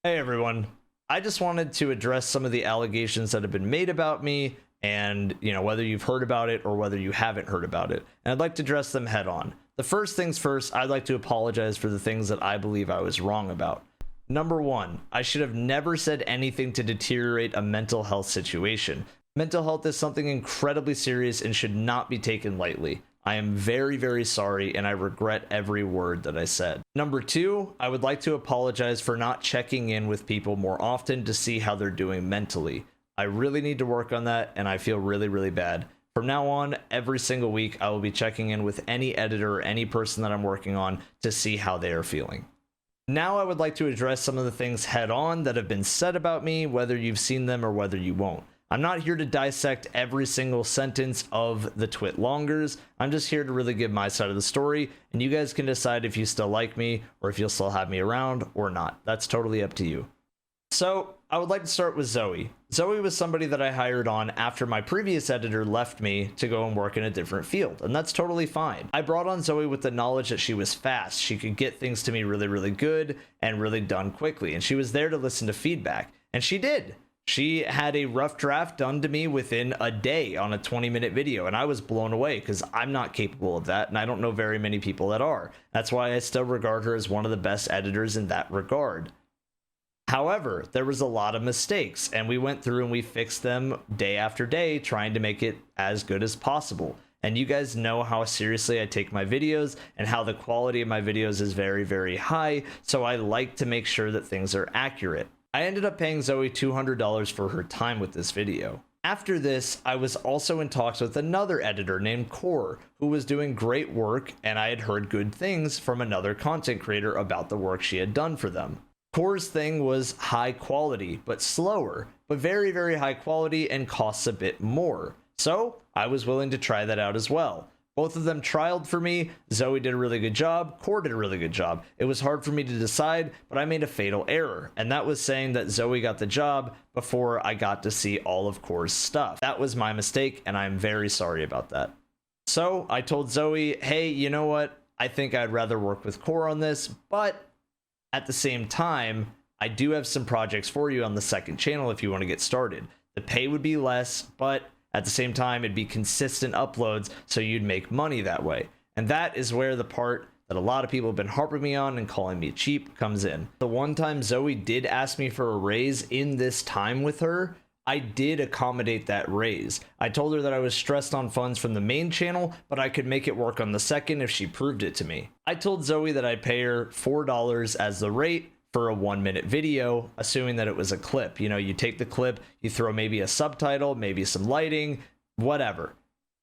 Hey everyone. I just wanted to address some of the allegations that have been made about me and, whether you've heard about it or whether you haven't heard about it. And I'd like to address them head on. The first things first, I'd like to apologize for the things that I believe I was wrong about. Number one, I should have never said anything to deteriorate a mental health situation. Mental health is something incredibly serious and should not be taken lightly. I am very, very sorry, and I regret every word that I said. Number two, I would like to apologize for not checking in with people more often to see how they're doing mentally. I really need to work on that, and I feel really, really bad. From now on, every single week, I will be checking in with any editor or any person that I'm working on to see how they are feeling. Now I would like to address some of the things head on that have been said about me, whether you've seen them or whether you won't. I'm not here to dissect every single sentence of the TwitLongers. I'm just here to really give my side of the story, and you guys can decide if you still like me or if you'll still have me around or not. That's totally up to you. So I would like to start with Zoe. Zoe was somebody that I hired on after my previous editor left me to go and work in a different field, and that's totally fine. I brought on Zoe with the knowledge that she was fast. She could get things to me really, really good and really done quickly, and she was there to listen to feedback, and she did. She had a rough draft done to me within a day on a 20-minute video, and I was blown away because I'm not capable of that, and I don't know very many people that are. That's why I still regard her as one of the best editors in that regard. However, there was a lot of mistakes, and we went through and we fixed them day after day, trying to make it as good as possible. And you guys know how seriously I take my videos and how the quality of my videos is very, very high, so I like to make sure that things are accurate. I ended up paying Zoe $200 for her time with this video. After this, I was also in talks with another editor named Core, who was doing great work, and I had heard good things from another content creator about the work she had done for them. Core's thing was high quality, but slower, but very, very high quality and costs a bit more. So I was willing to try that out as well. Both of them trialed for me. Zoe did a really good job. Core did a really good job. It was hard for me to decide, but I made a fatal error, and that was saying that Zoe got the job before I got to see all of Core's stuff. That was my mistake, and I'm very sorry about that. So I told Zoe, hey, you know what? I think I'd rather work with Core on this, but at the same time, I do have some projects for you on the second channel if you want to get started. The pay would be less, but at the same time, it'd be consistent uploads, so you'd make money that way. And that is where the part that a lot of people have been harping me on and calling me cheap comes in. The one time Zoe did ask me for a raise in this time with her, I did accommodate that raise. I told her that I was stressed on funds from the main channel, but I could make it work on the second if she proved it to me. I told Zoe that I'd pay her $4 as the rate for a 1-minute video, assuming that it was a clip. You take the clip, you throw maybe a subtitle, maybe some lighting, whatever.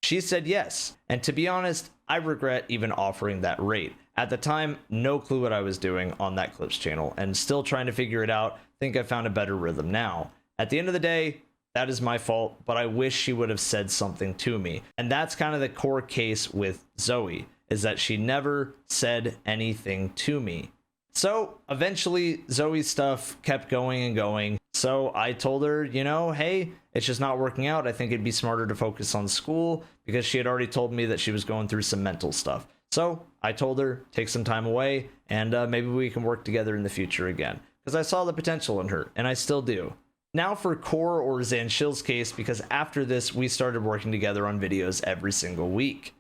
She said yes, and to be honest, I regret even offering that rate. At the time, no clue what I was doing on that Clips channel, and still trying to figure it out. Think I found a better rhythm now. At the end of the day, that is my fault, but I wish she would have said something to me. And that's kind of the core case with Zoe, is that she never said anything to me. So eventually Zoe's stuff kept going and going. So I told her, hey, it's just not working out. I think it'd be smarter to focus on school, because she had already told me that she was going through some mental stuff. So I told her, take some time away, and maybe we can work together in the future again, because I saw the potential in her, and I still do. Now for Core or Zanshill's case, because after this, we started working together on videos every single week.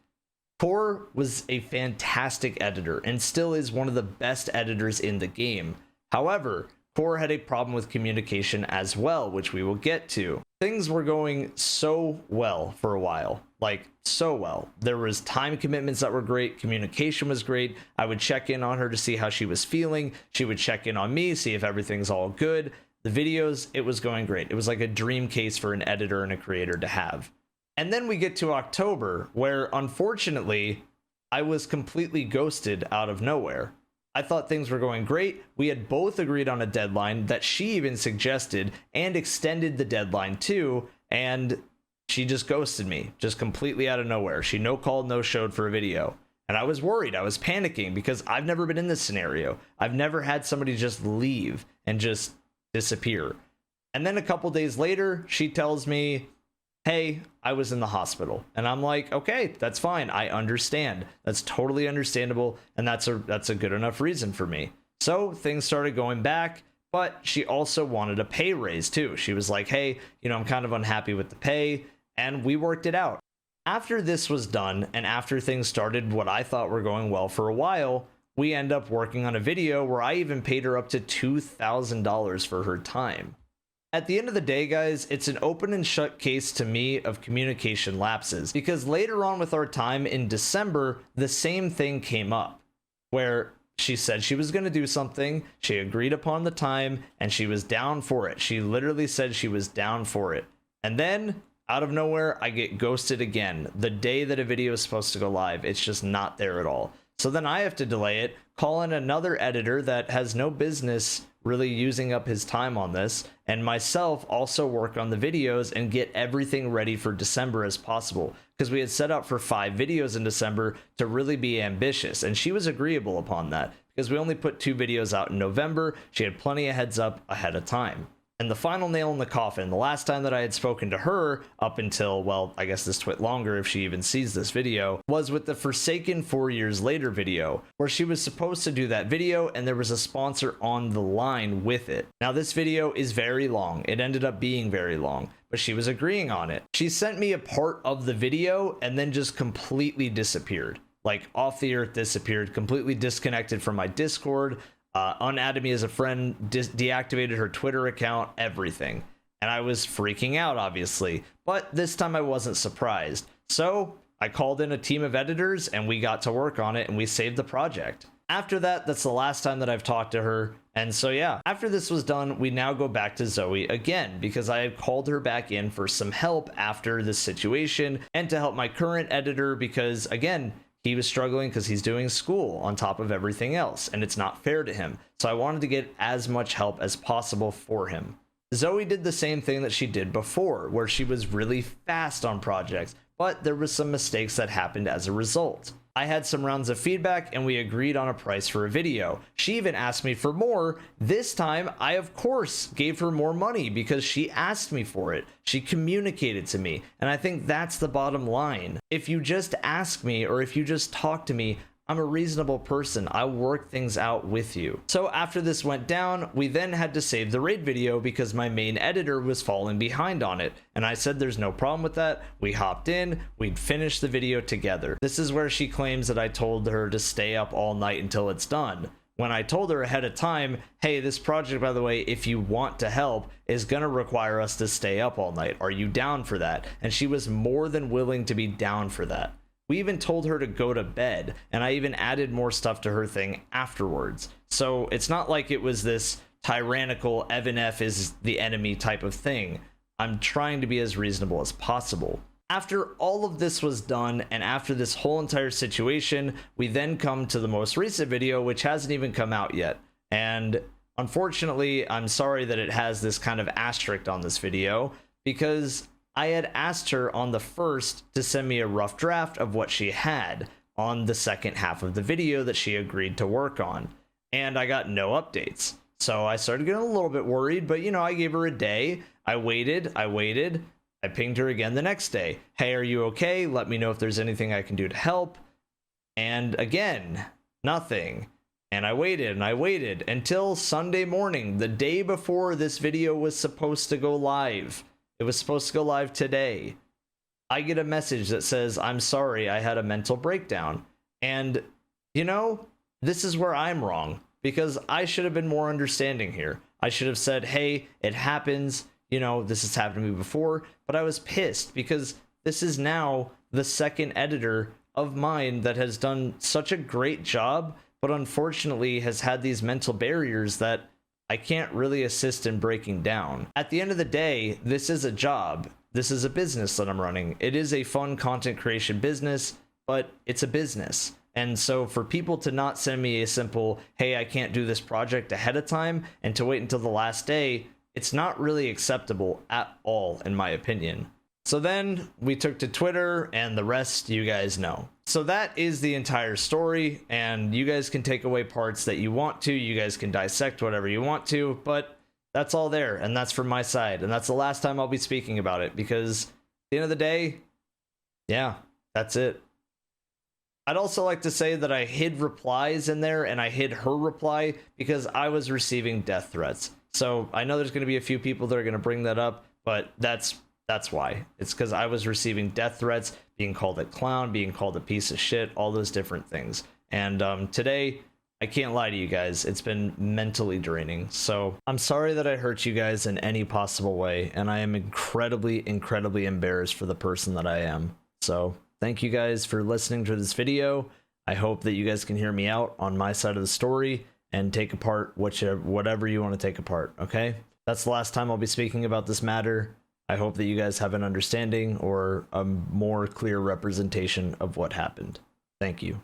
Core was a fantastic editor and still is one of the best editors in the game. However, Core had a problem with communication as well, which we will get to. Things were going so well for a while, like so well. There was time commitments that were great, communication was great. I would check in on her to see how she was feeling. She would check in on me, see if everything's all good. The videos, it was going great. It was like a dream case for an editor and a creator to have. And then we get to October, where unfortunately, I was completely ghosted out of nowhere. I thought things were going great. We had both agreed on a deadline that she even suggested and extended the deadline to, and she just ghosted me, just completely out of nowhere. She no called, no showed for a video. And I was worried, I was panicking, because I've never been in this scenario. I've never had somebody just leave and just disappear. And then a couple days later, she tells me, hey, I was in the hospital. And I'm like, okay, that's fine. I understand. That's totally understandable. And that's a good enough reason for me. So things started going back, but she also wanted a pay raise too. She was like, hey, I'm kind of unhappy with the pay, and we worked it out. After this was done, and after things started what I thought were going well for a while, we end up working on a video where I even paid her up to $2,000 for her time. At the end of the day, guys, it's an open and shut case to me of communication lapses, because later on with our time in December, the same thing came up where she said she was going to do something, she agreed upon the time, and she was down for it. She literally said she was down for it. And then out of nowhere, I get ghosted again. The day that a video is supposed to go live, it's just not there at all. So then I have to delay it, call in another editor that has no business really using up his time on this, and myself also work on the videos and get everything ready for December as possible, because we had set up for 5 videos in December to really be ambitious, and she was agreeable upon that because we only put 2 videos out in November. She had plenty of heads up ahead of time. And the final nail in the coffin, the last time that I had spoken to her up until, well, I guess this twit longer if she even sees this video, was with the Forsaken 4 Years Later video, where she was supposed to do that video and there was a sponsor on the line with it. Now this video is very long. It ended up being very long, but she was agreeing on it. She sent me a part of the video and then just completely disappeared. Like off the earth disappeared, completely disconnected from my Discord, unadded me as a friend, deactivated her Twitter account, everything. And I was freaking out, obviously. But this time I wasn't surprised. So I called in a team of editors and we got to work on it and we saved the project. After that, that's the last time that I've talked to her. And so yeah, after this was done, we now go back to Zoe again because I had called her back in for some help after this situation and to help my current editor because, again, he was struggling because he's doing school on top of everything else, and it's not fair to him. So I wanted to get as much help as possible for him. Zoe did the same thing that she did before, where she was really fast on projects, but there was some mistakes that happened as a result. I had some rounds of feedback and we agreed on a price for a video. She even asked me for more. This time, I of course gave her more money because she asked me for it. She communicated to me, and I think that's the bottom line. If you just ask me or if you just talk to me, I'm a reasonable person. I work things out with you. So after this went down, we then had to save the raid video because my main editor was falling behind on it. And I said there's no problem with that. We hopped in, we'd finish the video together. This is where she claims that I told her to stay up all night until it's done. When I told her ahead of time, hey, this project, by the way, if you want to help, is gonna require us to stay up all night. Are you down for that? And she was more than willing to be down for that. We even told her to go to bed, and I even added more stuff to her thing afterwards. So it's not like it was this tyrannical Evan F is the enemy type of thing. I'm trying to be as reasonable as possible. After all of this was done, and after this whole entire situation, we then come to the most recent video, which hasn't even come out yet. And unfortunately, I'm sorry that it has this kind of asterisk on this video, because I had asked her on the first to send me a rough draft of what she had on the second half of the video that she agreed to work on, and I got no updates. So I started getting a little bit worried, but I gave her a day. I waited. I pinged her again the next day. Hey, are you okay? Let me know if there's anything I can do to help. And again, nothing. And I waited until Sunday morning, the day before this video was supposed to go live. It was supposed to go live today. I get a message that says, I'm sorry, I had a mental breakdown. And, this is where I'm wrong, because I should have been more understanding here. I should have said, hey, it happens. This has happened to me before. But I was pissed because this is now the second editor of mine that has done such a great job, but unfortunately has had these mental barriers that I can't really assist in breaking down. At the end of the day, this is a job. This is a business that I'm running. It is a fun content creation business, but it's a business. And so for people to not send me a simple, hey, I can't do this project ahead of time, and to wait until the last day, it's not really acceptable at all, in my opinion. So then we took to Twitter, and the rest you guys know. So that is the entire story, and you guys can take away parts that you want to. You guys can dissect whatever you want to, but that's all there, and that's from my side. And that's the last time I'll be speaking about it, because at the end of the day, yeah, that's it. I'd also like to say that I hid replies in there, and I hid her reply because I was receiving death threats. So I know there's going to be a few people that are going to bring that up, but that's why. It's because I was receiving death threats, being called a clown, being called a piece of shit, all those different things. And today, I can't lie to you guys, it's been mentally draining. So I'm sorry that I hurt you guys in any possible way, and I am incredibly, incredibly embarrassed for the person that I am. So thank you guys for listening to this video. I hope that you guys can hear me out on my side of the story and take apart whatever you want to take apart, okay? That's the last time I'll be speaking about this matter. I hope that you guys have an understanding or a more clear representation of what happened. Thank you.